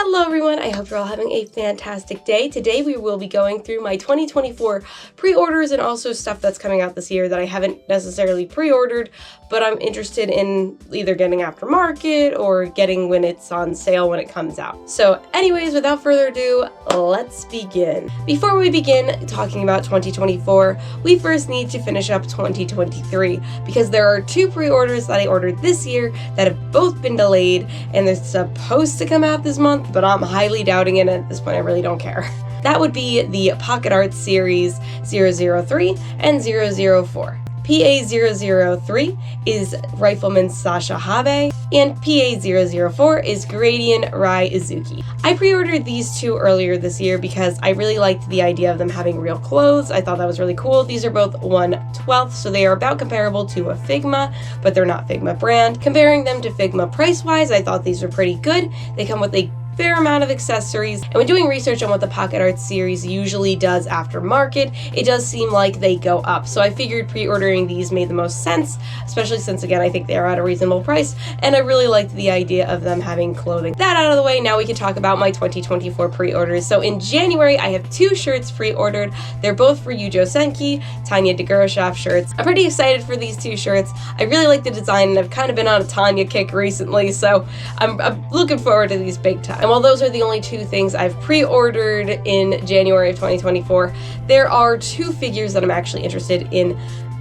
Hello everyone, I hope you're all having a fantastic day. Today we will be going through my 2024 pre-orders and also stuff that's coming out this year that I haven't necessarily pre-ordered, but I'm interested in either getting aftermarket or getting when it's on sale when it comes out. So anyways, without further ado, let's begin. Before we begin talking about 2024, we first need to finish up 2023 because there are two pre-orders that I ordered this year that have both been delayed and they're supposed to come out this month, but I'm highly doubting it, and at this point I really don't care. That would be the Pocket Art Series 003 and 004. PA003 is Rifleman Sasha Habe, and PA004 is Gradient Rei Uzuki. I pre-ordered these two earlier this year because I really liked the idea of them having real clothes. I thought that was really cool. These are both 1/12, so they are about comparable to a Figma, but they're not Figma brand. Comparing them to Figma price-wise, I thought these were pretty good. They come with a fair amount of accessories, and when doing research on what the Pocket Art series usually does aftermarket, it does seem like they go up. So I figured pre-ordering these made the most sense, especially since, again, I think they are at a reasonable price, and I really liked the idea of them having clothing. That out of the way, now we can talk about my 2024 pre-orders. So in January, I have two shirts pre-ordered. They're both for Yujo Senki, Tanya Degurashov shirts. I'm pretty excited for these two shirts. I really like the design, and I've kind of been on a Tanya kick recently, so I'm looking forward to these big time. And while those are the only two things I've pre-ordered in January of 2024, there are two figures that I'm actually interested in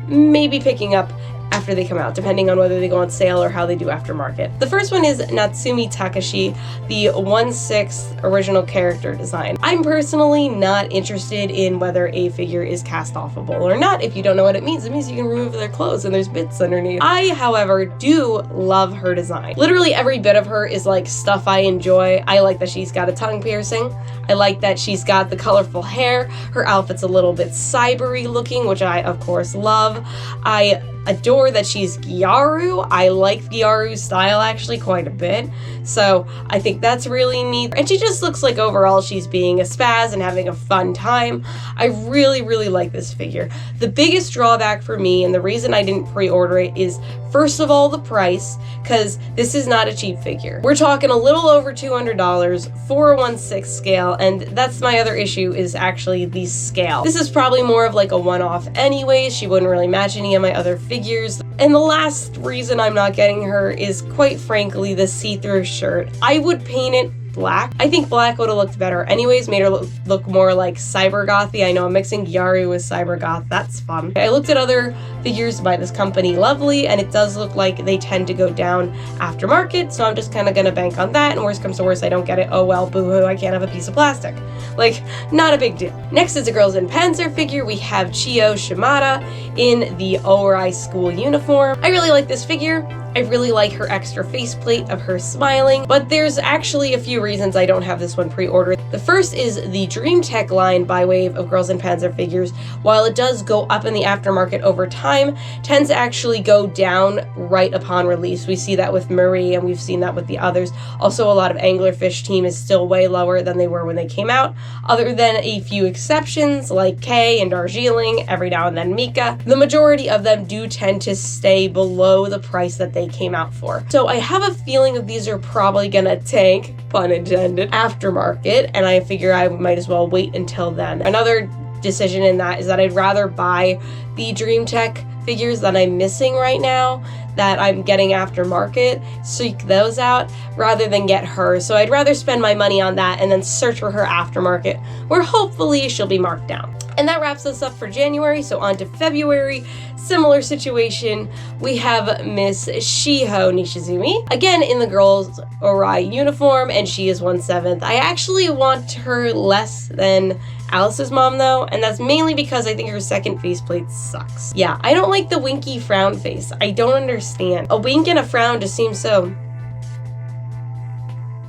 maybe picking up after they come out, depending on whether they go on sale or how they do aftermarket. The first one is Natsumi Takashi, the 1/6 original character design. I'm personally not interested in whether a figure is cast-offable or not. If you don't know what it means you can remove their clothes and there's bits underneath. I, however, do love her design. Literally every bit of her is like stuff I enjoy. I like that she's got a tongue piercing. I like that she's got the colorful hair. Her outfit's a little bit cybery looking, which I, of course, love. I adore that she's Gyaru. I like Gyaru's style actually quite a bit, so I think that's really neat. And she just looks like overall she's being a spaz and having a fun time. I really, really like this figure. The biggest drawback for me, and the reason I didn't pre-order it, is first of all the price, because this is not a cheap figure. We're talking a little over $200 for a 1/6 scale, and that's my other issue, is actually the scale. This is probably more of like a one-off anyways. She wouldn't really match any of my other figures. And the last reason I'm not getting her is, quite frankly, the see-through shirt. I would paint it black. I think black would have looked better anyways, made her look more like cyber gothy. I know I'm mixing Gyaru with cyber goth. That's fun. I looked at other figures by this company, Lovely, and it does look like they tend to go down aftermarket, so I'm just kind of gonna bank on that, and worst comes to worst, I don't get it. Oh well, boo-hoo, I can't have a piece of plastic. Like, not a big deal. Next is a Girls in Panzer figure. We have Chio Shimata in the Ori school uniform. I really like this figure. I really like her extra faceplate of her smiling, but there's actually a few reasons I don't have this one pre-ordered. The first is the Dream Tech line by way of Girls in Panzer figures, while it does go up in the aftermarket over time, tends to actually go down right upon release. We see that with Marie, and we've seen that with the others. Also, a lot of Anglerfish team is still way lower than they were when they came out, other than a few exceptions like Kay and Darjeeling, every now and then Mika. The majority of them do tend to stay below the price that they came out for. So I have a feeling that these are probably gonna tank, pun intended, aftermarket, and I figure I might as well wait until then. Another decision in that is that I'd rather buy the Dream Tech figures that I'm missing right now, that I'm getting aftermarket, seek those out, rather than get her. So I'd rather spend my money on that and then search for her aftermarket, where hopefully she'll be marked down. And that wraps us up for January, so on to February. Similar situation, we have Miss Shiho Nishizumi, again in the Girls Ori uniform, and she is 1/7. I actually want her less than Alice's mom though, and that's mainly because I think her second faceplate sucks. Yeah, I don't like the winky frown face. I don't understand. A wink and a frown just seems so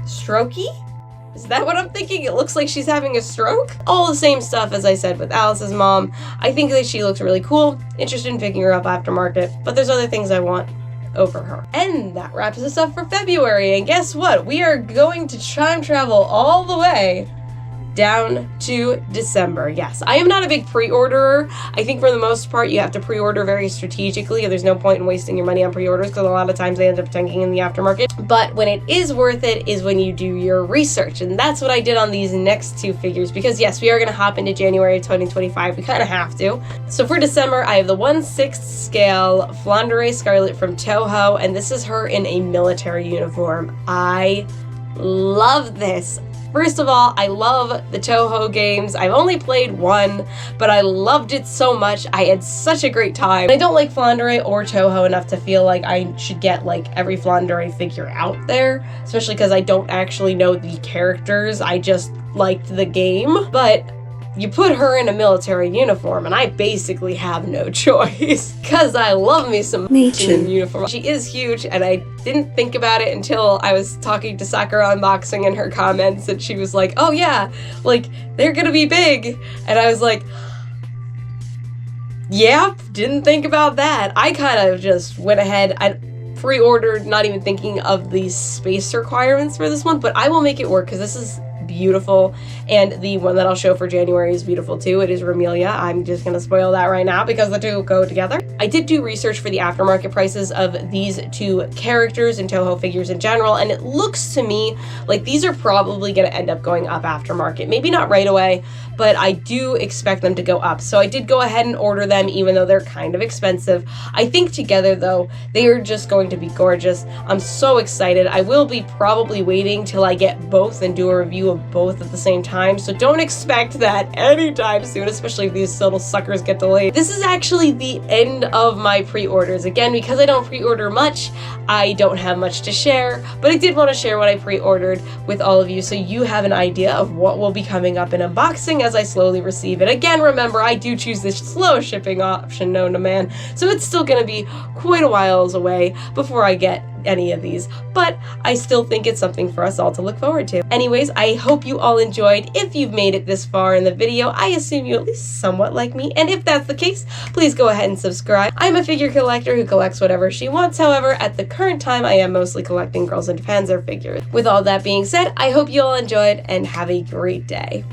strokey? Is that what I'm thinking? It looks like she's having a stroke? All the same stuff as I said with Alice's mom. I think that she looks really cool. Interested in picking her up aftermarket, but there's other things I want over her. And that wraps us up for February. And guess what? We are going to time travel all the way down to December. Yes, I am not a big pre-orderer. I think for the most part you have to pre-order very strategically, and there's no point in wasting your money on pre-orders because a lot of times they end up tanking in the aftermarket. But when it is worth it is when you do your research, and that's what I did on these next two figures, because yes, we are going to hop into January of 2025. We kind of have to. So for December, I have the 1/6 scale Flander Scarlet from Touhou, and this is her in a military uniform. I love this. First of all, I love the Touhou games. I've only played one, but I loved it so much. I had such a great time. I don't like Flander or Touhou enough to feel like I should get like every Flander figure out there, especially because I don't actually know the characters. I just liked the game. But you put her in a military uniform, and I basically have no choice because I love me some uniform. She is huge, and I didn't think about it until I was talking to Sakura Unboxing in her comments, and she was like, oh yeah, like, they're gonna be big. And I was like, yeah, didn't think about that. I kind of just went ahead and pre-ordered, not even thinking of the space requirements for this one, but I will make it work because this is beautiful, and the one that I'll show for January is beautiful too. It is Romelia. I'm just gonna spoil that right now because the two go together. I did do research for the aftermarket prices of these two characters and Touhou figures in general, and it looks to me like these are probably gonna end up going up aftermarket. Maybe not right away, but I do expect them to go up. So I did go ahead and order them, even though they're kind of expensive. I think together though, they are just going to be gorgeous. I'm so excited. I will be probably waiting till I get both and do a review of both at the same time, so don't expect that anytime soon, especially if these little suckers get delayed. This is actually the end of my pre-orders. Again, because I don't pre-order much, I don't have much to share, but I did want to share what I pre-ordered with all of you so you have an idea of what will be coming up in unboxing as I slowly receive it. Again, remember, I do choose this slow shipping option known to man, so it's still going to be quite a while away before I get any of these, but I still think it's something for us all to look forward to. Anyways, I hope you all enjoyed. If you've made it this far in the video, I assume you at least somewhat like me, and if that's the case, please go ahead and subscribe. I'm a figure collector who collects whatever she wants. However, at the current time, I am mostly collecting Girls and Panzer figures. With all that being said, I hope you all enjoyed and have a great day.